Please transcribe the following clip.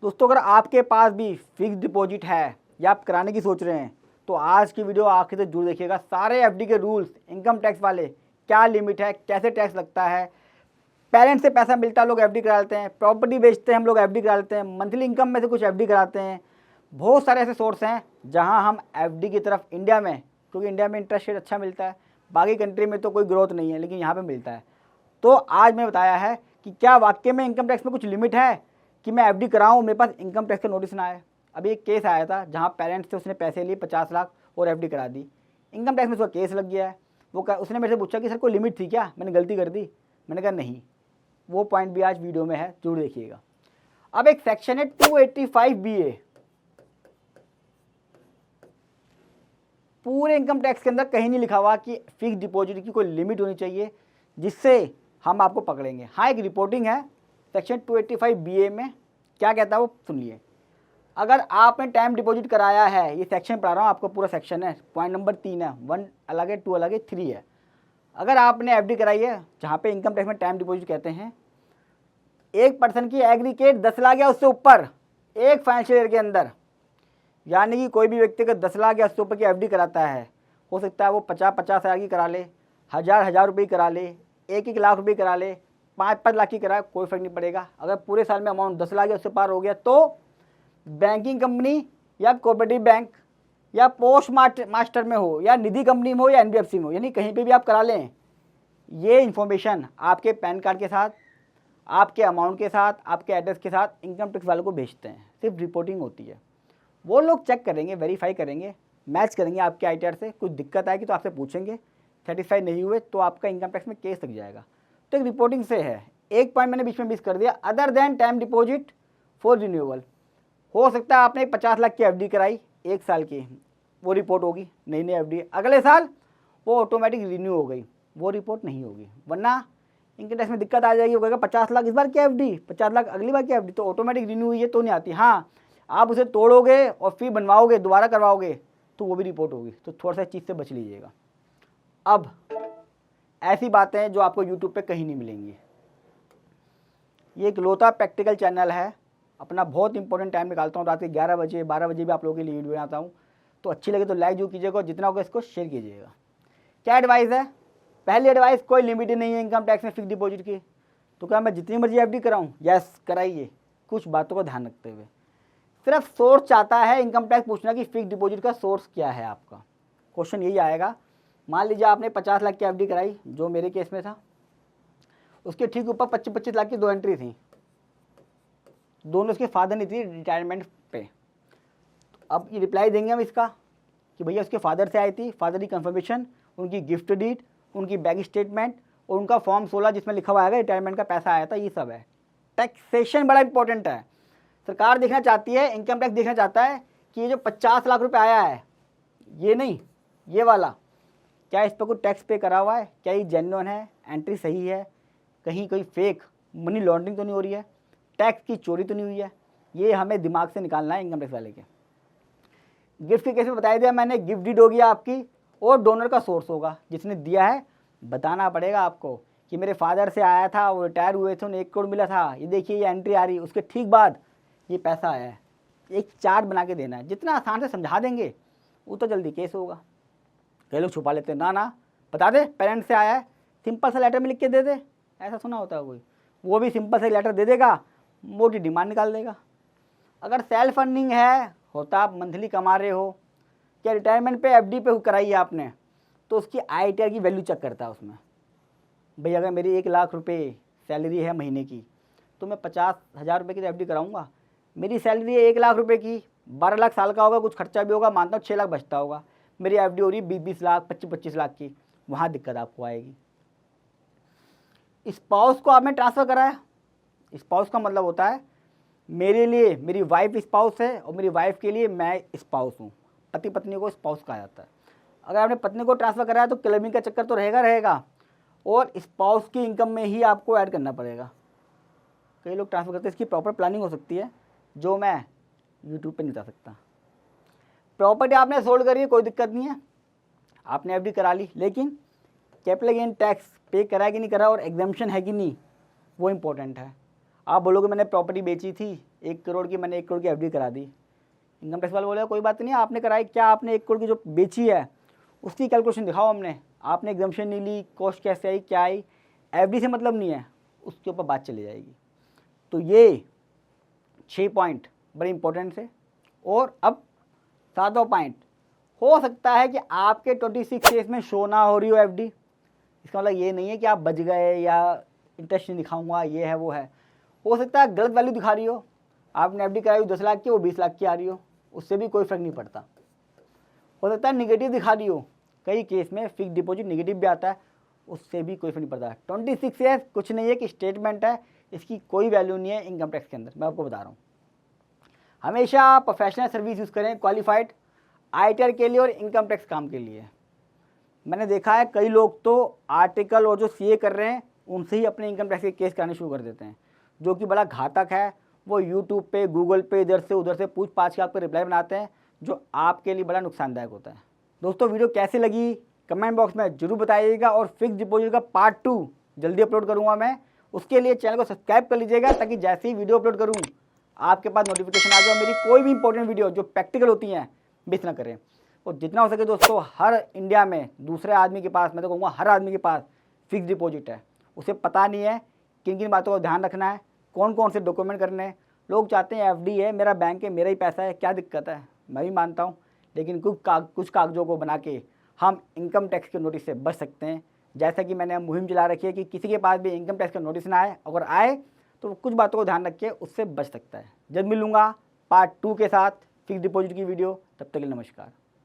दोस्तों अगर आपके पास भी फिक्स डिपॉजिट है या आप कराने की सोच रहे हैं तो आज की वीडियो आखिर तक जरूर देखिएगा। सारे एफडी के रूल्स, इनकम टैक्स वाले, क्या लिमिट है, कैसे टैक्स लगता है, पेरेंट्स से पैसा मिलता है लोग एफडी करा लेते हैं, प्रॉपर्टी बेचते हैं हम लोग एफडी करा लेते हैं, मंथली इनकम में से कुछ एफडी कराते हैं। बहुत सारे ऐसे सोर्स हैं जहां हम एफडी की तरफ इंडिया में, क्योंकि इंडिया में इंटरेस्ट रेट अच्छा मिलता है, बाकी कंट्री में तो कोई ग्रोथ नहीं है लेकिन यहाँ पे मिलता है। तो आज मैंने बताया है कि क्या वाकई में इनकम टैक्स में कुछ लिमिट है कि मैं एफडी कराऊँ, मेरे पास इनकम टैक्स का नोटिस ना आए। अभी एक केस आया था जहाँ पेरेंट्स से उसने पैसे लिए 50 लाख और एफडी करा दी, इनकम टैक्स में उसका केस लग गया है। उसने मेरे से पूछा कि सर कोई लिमिट थी क्या, मैंने गलती कर दी। मैंने कहा नहीं, वो पॉइंट भी आज वीडियो में है, जरूर देखिएगा। अब एक सेक्शन है 285BA, पूरे इनकम टैक्स के अंदर कहीं नहीं लिखा हुआ कि फिक्स डिपॉजिट की कोई लिमिट होनी चाहिए जिससे हम आपको पकड़ेंगे। हाँ, एक रिपोर्टिंग है सेक्शन 285BA में, क्या कहता है वो सुनिए। अगर आपने टाइम डिपॉजिट कराया है, ये सेक्शन पढ़ा रहा हूँ आपको, पूरा सेक्शन है, पॉइंट नंबर 3 है, 1 अलग है, 2 अलग है, 3 है। अगर आपने एफडी कराई है जहाँ पे इनकम टैक्स में टाइम डिपॉजिट कहते हैं, एक पर्सन की एग्रीगेट 10 लाख या उससे ऊपर एक फाइनेंशियल ईयर के अंदर, यानी कि कोई भी व्यक्ति अगर 10 लाख या उससे ऊपर की एफडी कराता है, हो सकता है वो 50-50 हज़ार की करा ले, हज़ार रुपये की करा ले, 1-1 लाख रुपये करा ले, 5-5 लाख की कराए, कोई फर्क नहीं पड़ेगा। अगर पूरे साल में अमाउंट 10 लाख या उससे पार हो गया तो बैंकिंग कंपनी या कोऑपरेटिव बैंक या पोस्ट मास्टर में हो या निधि कंपनी में हो या एनबीएफसी में हो, यानी कहीं पे भी आप करा लें, ये इन्फॉर्मेशन आपके पैन कार्ड के साथ, आपके अमाउंट के साथ, आपके एड्रेस के साथ इनकम टैक्स वालों को भेजते हैं। सिर्फ रिपोर्टिंग होती है, वो लोग चेक करेंगे, वेरीफाई करेंगे, मैच करेंगे आपके आईटीआर से। कुछ दिक्कत आएगी तो आपसे पूछेंगे, सेटिस्फाई नहीं हुए तो आपका इनकम टैक्स में केस लग जाएगा। तो एक रिपोर्टिंग से है। एक पॉइंट मैंने बीच में मिस कर दिया, other than time deposit for renewable. हो सकता है आपने 50 लाख की एफडी कराई 1 साल की, वो रिपोर्ट होगी, नई एफडी, अगले साल वो ऑटोमेटिक रिन्यू हो गई, वो रिपोर्ट नहीं होगी। वरना इनकम टैक्स में दिक्कत आ जाएगी, वो कहेगा 50 लाख इस बार क्या एफडी, 50 लाख अगली बार क्या एफडी, तो ऑटोमेटिक रिन्यू हुई है तो नहीं आती। हाँ, आप उसे तोड़ोगे और फिर बनवाओगे, दोबारा करवाओगे तो वो भी रिपोर्ट होगी। तो थोड़ा सा चीज़ से बच लीजिएगा। अब ऐसी बातें हैं जो आपको यूट्यूब पे कहीं नहीं मिलेंगी। ये एक इकलौता प्रैक्टिकल चैनल है, अपना बहुत इंपॉर्टेंट टाइम निकालता हूँ, रात के 11 बजे 12 बजे भी आप लोगों के लिए वीडियो बनाता हूँ। तो अच्छी लगे तो लाइक जो कीजिएगा और जितना होगा इसको शेयर कीजिएगा। क्या एडवाइस है? पहली एडवाइस, कोई लिमिट नहीं है इनकम टैक्स में फिक्स डिपॉजिट की। तो क्या मैं जितनी मर्जी एफडी कराऊँ? यस, कराइए, कुछ बातों का ध्यान रखते हुए। सिर्फ सोर्स चाहता है इनकम टैक्स पूछना कि फिक्स डिपॉजिट का सोर्स क्या है आपका। क्वेश्चन यही आएगा। मान लीजिए आपने 50 लाख की एफडी कराई, जो मेरे केस में था, उसके ठीक ऊपर 25-25 लाख की 2 एंट्री थी, दोनों उसके फादर ने थी रिटायरमेंट पे। तो अब ये रिप्लाई देंगे हम इसका कि भैया उसके फादर से आई थी, फादर की कंफर्मेशन, उनकी गिफ्ट डीड, उनकी बैंक स्टेटमेंट और उनका फॉर्म 16 जिसमें लिखा हुआ आएगा रिटायरमेंट का पैसा आया था, ये सब है। टैक्सेशन बड़ा इंपॉर्टेंट है। सरकार देखना चाहती है, इनकम टैक्स देखना चाहता है कि ये जो 50 लाख रुपए आया है, ये नहीं, ये वाला, क्या इस पर कोई टैक्स पे करा हुआ है, क्या ये जेन्युइन है, एंट्री सही है, कहीं कोई फेक मनी लॉन्ड्रिंग तो नहीं हो रही है, टैक्स की चोरी तो नहीं हुई है। ये हमें दिमाग से निकालना है इनकम टैक्स वाले के। गिफ्ट के केस में बताया दिया मैंने, गिफ्ट डीड होगी आपकी और डोनर का सोर्स होगा, जिसने दिया है बताना पड़ेगा आपको कि मेरे फादर से आया था, वो रिटायर हुए थे, उन्हें 1 करोड़ मिला था, ये देखिए ये एंट्री आ रही है, उसके ठीक बाद ये पैसा आया है। एक चार्ट बना के देना है। जितना आसान से समझा देंगे उतना जल्दी केस होगा। कई लोग छुपा लेते हैं, ना ना बता दे पेरेंट्स से आया है, सिंपल सा लेटर में लिख के दे दे, ऐसा सुना होता है कोई, वो भी सिंपल सा लेटर दे देगा, मोटी डिमांड निकाल देगा। अगर सेल्फ अर्निंग है, होता आप मंथली कमा रहे हो, क्या रिटायरमेंट पे एफडी पे कराई है आपने, तो उसकी आईटीआर की वैल्यू चेक करता है उसमें। भाई अगर मेरी 1 लाख रुपए सैलरी है महीने की तो मैं 50,000 रुपये की एफडी कराऊंगा। मेरी सैलरी है 1 लाख रुपए की, 12 लाख साल का होगा, कुछ खर्चा भी होगा, मानता हूँ 6 लाख बचता होगा, मेरी एफडी हो रही है 20-20 लाख 25-25 लाख की, वहाँ दिक्कत आपको आएगी। स्पाउस को आपने ट्रांसफ़र कराया, स्पाउस का मतलब होता है मेरे लिए मेरी वाइफ स्पाउस है और मेरी वाइफ के लिए मैं स्पाउस हूँ। पति पत्नी को स्पाउस कहा जाता है। अगर आपने पत्नी को ट्रांसफ़र कराया तो क्लेमिंग का चक्कर तो रहेगा और स्पाउस की इनकम में ही आपको ऐड करना पड़ेगा। कई लोग ट्रांसफ़र करते हैं, इसकी प्रॉपर प्लानिंग हो सकती है जो मैं यूट्यूब पे नहीं बता सकता। प्रॉपर्टी आपने सोल्ड करी है, कोई दिक्कत नहीं है, आपने एफडी करा ली, लेकिन कैपिटल गेन टैक्स पे करा है कि नहीं करा और एग्जम्पशन है कि नहीं, वो इम्पोर्टेंट है। आप बोलोगे मैंने प्रॉपर्टी बेची थी 1 करोड़ की, मैंने 1 करोड़ की एफडी करा दी। इनकम टैक्स वाला बोलेगा कोई बात नहीं, आपने कराई, क्या आपने 1 करोड़ की जो बेची है उसकी कैलकुलेशन दिखाओ, हमने आपने एग्जम्पशन नहीं ली, कॉस्ट कैसे आई, क्या आई, एफडी से मतलब नहीं है, उसके ऊपर बात चली जाएगी। तो ये 6 पॉइंट बड़े इंपॉर्टेंट है। और अब 7वां पॉइंट, हो सकता है कि आपके 26 केस में शो ना हो रही हो एफडी। इसका मतलब ये नहीं है कि आप बच गए या इंटरेस्ट नहीं दिखाऊंगा, ये है वो है। हो सकता है गलत वैल्यू दिखा रही हो, आपने एफडी कराई 10 लाख की, वो 20 लाख की आ रही हो, उससे भी कोई फर्क नहीं पड़ता। हो सकता है निगेटिव दिखा रही हो, कई केस में फिक्स डिपॉजिट निगेटिव भी आता है, उससे भी कोई फर्क नहीं पड़ता। 26 ईयर्स कुछ नहीं है कि स्टेटमेंट है, इसकी कोई वैल्यू नहीं है इनकम टैक्स के अंदर, मैं आपको बता रहा हूँ। हमेशा प्रोफेशनल सर्विस यूज़ करें, क्वालिफाइड आईटीआर के लिए और इनकम टैक्स काम के लिए। मैंने देखा है कई लोग तो आर्टिकल और जो सीए कर रहे हैं उनसे ही अपने इनकम टैक्स के केस कराने शुरू कर देते हैं, जो कि बड़ा घातक है। वो यूट्यूब पे, गूगल पे, इधर से उधर से पूछ पाछ के आपको रिप्लाई बनाते हैं, जो आपके लिए बड़ा नुकसानदायक होता है। दोस्तों वीडियो कैसी लगी कमेंट बॉक्स में जरूर बताइएगा, और फिक्स डिपॉजिट का पार्ट 2 जल्दी अपलोड करूँगा मैं, उसके लिए चैनल को सब्सक्राइब कर लीजिएगा, ताकि जैसे ही वीडियो अपलोड करूँ आपके पास नोटिफिकेशन आ जाए, मेरी कोई भी इंपॉर्टेंट वीडियो जो प्रैक्टिकल होती हैं मिस ना करें। और जितना हो सके दोस्तों, हर इंडिया में दूसरे आदमी के पास, मैं तो कहूँगा हर आदमी के पास फिक्स डिपॉजिट है, उसे पता नहीं है किन किन बातों का ध्यान रखना है, कौन कौन से डॉक्यूमेंट करने हैं। लोग चाहते हैं एफडी है, मेरा बैंक है, मेरा ही पैसा है, क्या दिक्कत है, मैं भी मानता हूँ, लेकिन कुछ कागजों को बना के हम इनकम टैक्स के नोटिस से बच सकते हैं। जैसा कि मैंने मुहिम चला रखी है कि किसी के पास भी इनकम टैक्स का नोटिस ना आए, अगर आए तो कुछ बातों को ध्यान रख के उससे बच सकता है। जल्द मिलूँगा पार्ट 2 के साथ फिक्स डिपॉजिट की वीडियो, तब तक के लिए नमस्कार।